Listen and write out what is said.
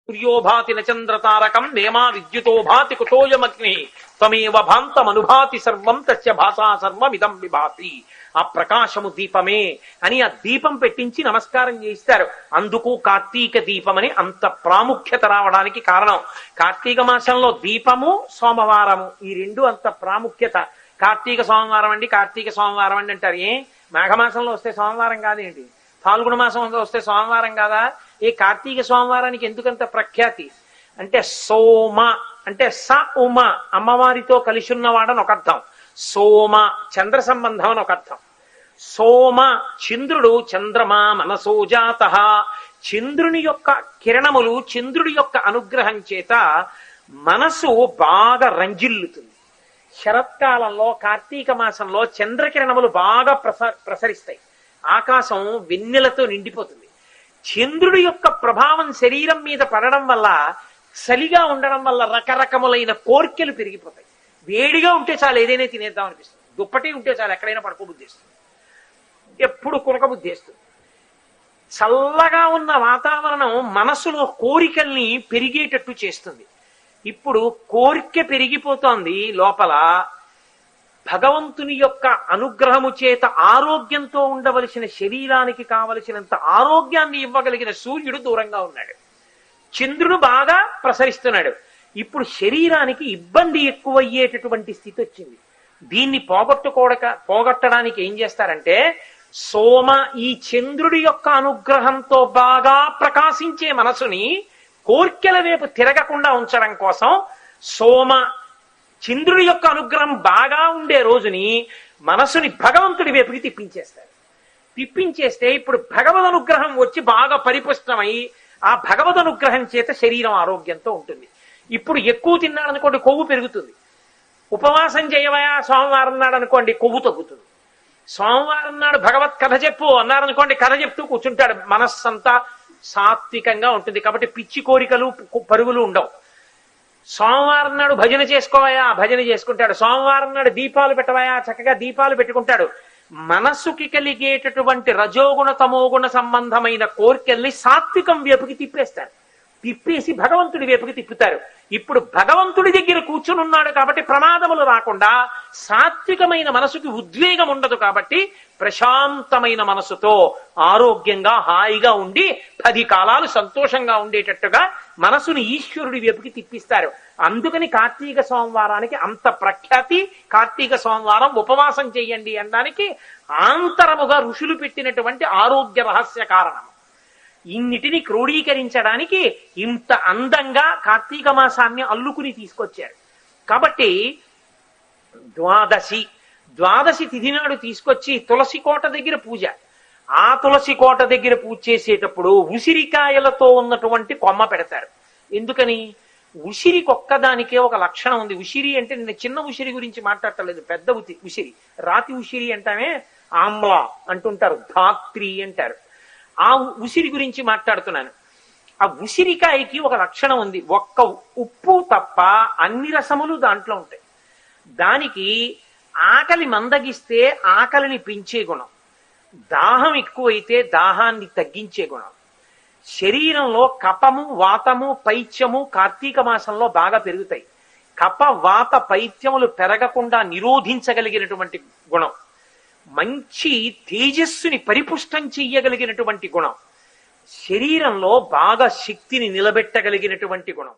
సూర్యోభాతి నచంద్రతారకం నేమా విద్యుతో భాతి కుతోయమగ్ని త్వమేవ భాంతమనుభాతి సర్వం తస్య భాషా సర్వమిదం విభాతి. ఆ ప్రకాశము దీపమే అని ఆ దీపం పెట్టించి నమస్కారం చేయిస్తారు. అందుకు కార్తీక దీపమని అంత ప్రాముఖ్యత రావడానికి కారణం. కార్తీక మాసంలో దీపము సోమవారము ఈ రెండు అంత ప్రాముఖ్యత. కార్తీక సోమవారం అండి, కార్తీక సోమవారం అండి అంటారు. మాఘమాసంలో వస్తే సోమవారం కాదేంటి? ఫాల్గుణ మాసంలో వస్తే సోమవారం కాదా? ఈ కార్తీక సోమవారానికి ఎందుకంత ప్రఖ్యాతి అంటే సోమ అంటే స ఉమ అమ్మవారితో కలిసి ఉన్నవాడని ఒక అర్థం. సోమ చంద్ర సంబంధం అని ఒక అర్థం. సోమ చంద్రుడు చంద్రమా మనసోజాత చంద్రుని యొక్క కిరణములు చంద్రుడి యొక్క అనుగ్రహం చేత మనసు బాగా రంజిల్లుతుంది. శరత్కాలంలో కార్తీక మాసంలో చంద్రకిరణములు బాగా ప్రసరిస్తాయి. ఆకాశం వెన్నెలతో నిండిపోతుంది. చంద్రుడి యొక్క ప్రభావం శరీరం మీద పడడం వల్ల చలిగా ఉండడం వల్ల రకరకములైన కోర్కెలు పెరిగిపోతాయి. వేడిగా ఉంటే చాలు ఏదైనా తినేద్దాం అనిపిస్తుంది. దుప్పటి ఉంటే చాలు ఎక్కడైనా పడుకోబుద్ధిస్తుంది, ఎప్పుడు కురకబుద్ధిస్తుంది. చల్లగా ఉన్న వాతావరణం మనసులో కోరికల్ని పెరిగేటట్టు చేస్తుంది. ఇప్పుడు కోరిక పెరిగిపోతోంది లోపల. భగవంతుని యొక్క అనుగ్రహము చేత ఆరోగ్యంతో ఉండవలసిన శరీరానికి కావలసినంత ఆరోగ్యాన్ని ఇవ్వగలిగిన సూర్యుడు దూరంగా ఉన్నాడు. చంద్రుడు బాగా ప్రసరిస్తున్నాడు. ఇప్పుడు శరీరానికి ఇబ్బంది ఎక్కువయ్యేటటువంటి స్థితి వచ్చింది. దీన్ని పోగొట్టడానికి ఏం చేస్తారంటే సోమ ఈ చంద్రుడి యొక్క అనుగ్రహంతో బాగా ప్రకాశించే మనసుని కోర్కెల వైపు తిరగకుండా ఉంచడం కోసం సోమ చంద్రుడి యొక్క అనుగ్రహం బాగా ఉండే రోజుని మనసుని భగవంతుడి వైపుకి తిప్పించేస్తారు. తిప్పించేస్తే ఇప్పుడు భగవద్ అనుగ్రహం వచ్చి బాగా పరిపుష్టమై ఆ భగవద్ అనుగ్రహం చేత శరీరం ఆరోగ్యంతో ఉంటుంది. ఇప్పుడు ఎక్కువ తిన్నాడనుకోండి కొవ్వు పెరుగుతుంది. ఉపవాసం చేయవయా సోమవారం నాడు అనుకోండి కొవ్వు తగ్గుతుంది. సోమవారం నాడు భగవత్ కథ చెప్పు అన్నారనుకోండి కథ చెప్తూ కూర్చుంటాడు. మనస్సంతా సాత్వికంగా ఉంటుంది. కాబట్టి పిచ్చి కోరికలు పరుగులు ఉండవు. సోమవారం నాడు భజన చేసుకోవాయా భజన చేసుకుంటాడు. సోమవారం నాడు దీపాలు పెట్టవాయా చక్కగా దీపాలు పెట్టుకుంటాడు. మనస్సుకి కలిగేటటువంటి రజోగుణ తమోగుణ సంబంధమైన కోరికల్ని సాత్వికం వైపుకి తిప్పేస్తారు. తిప్పేసి భగవంతుడి వైపుకి తిప్పుతారు. ఇప్పుడు భగవంతుడి దగ్గర కూర్చుని ఉన్నాడు కాబట్టి ప్రమాదములు రాకుండా సాత్వికమైన మనసుకి ఉద్వేగం ఉండదు. కాబట్టి ప్రశాంతమైన మనసుతో ఆరోగ్యంగా హాయిగా ఉండి 10 కాలాలు సంతోషంగా ఉండేటట్టుగా మనసుని ఈశ్వరుడి వైపుకి తిప్పిస్తారు. అందుకని కార్తీక సోమవారానికి అంత ప్రఖ్యాతి. కార్తీక సోమవారం ఉపవాసం చెయ్యండి అనడానికి ఆంతరముగా ఋషులు పెట్టినటువంటి ఆరోగ్య రహస్య కారణం. ఇన్నిటిని క్రోడీకరించడానికి ఇంత అందంగా కార్తీక మాసాన్ని అల్లుకుని తీసుకొచ్చారు. కాబట్టి ద్వాదశి తిథి నాడు తీసుకొచ్చి తులసి కోట దగ్గర పూజ. ఆ తులసి కోట దగ్గర పూజ చేసేటప్పుడు ఉసిరికాయలతో ఉన్నటువంటి కొమ్మ పెడతారు. ఎందుకని? ఉసిరికొక్కదానికే ఒక లక్షణం ఉంది. ఉసిరి అంటే నేను చిన్న ఉసిరి గురించి మాట్లాడటలేదు, పెద్ద ఉసిరి. రాతి ఉసిరి అంటామే ఆమ్ల అంటుంటారు, ధాత్రి అంటారు. ఆ ఉసిరి గురించి మాట్లాడుతున్నాను. ఆ ఉసిరికాయకి ఒక లక్షణం ఉంది. ఒక్క ఉప్పు తప్ప అన్ని రసములు దాంట్లో ఉంటాయి. దానికి ఆకలి మందగిస్తే ఆకలిని పెంచే గుణం, దాహం ఎక్కువైతే దాహాన్ని తగ్గించే గుణం. శరీరంలో కపము వాతము పైత్యము కార్తీక మాసంలో బాగా పెరుగుతాయి. కప వాత పైత్యములు పెరగకుండా నిరోధించగలిగినటువంటి గుణం, మంచి తేజస్సుని పరిపుష్టం చెయ్యగలిగినటువంటి గుణం, శరీరంలో బాగా శక్తిని నిలబెట్టగలిగినటువంటి గుణం.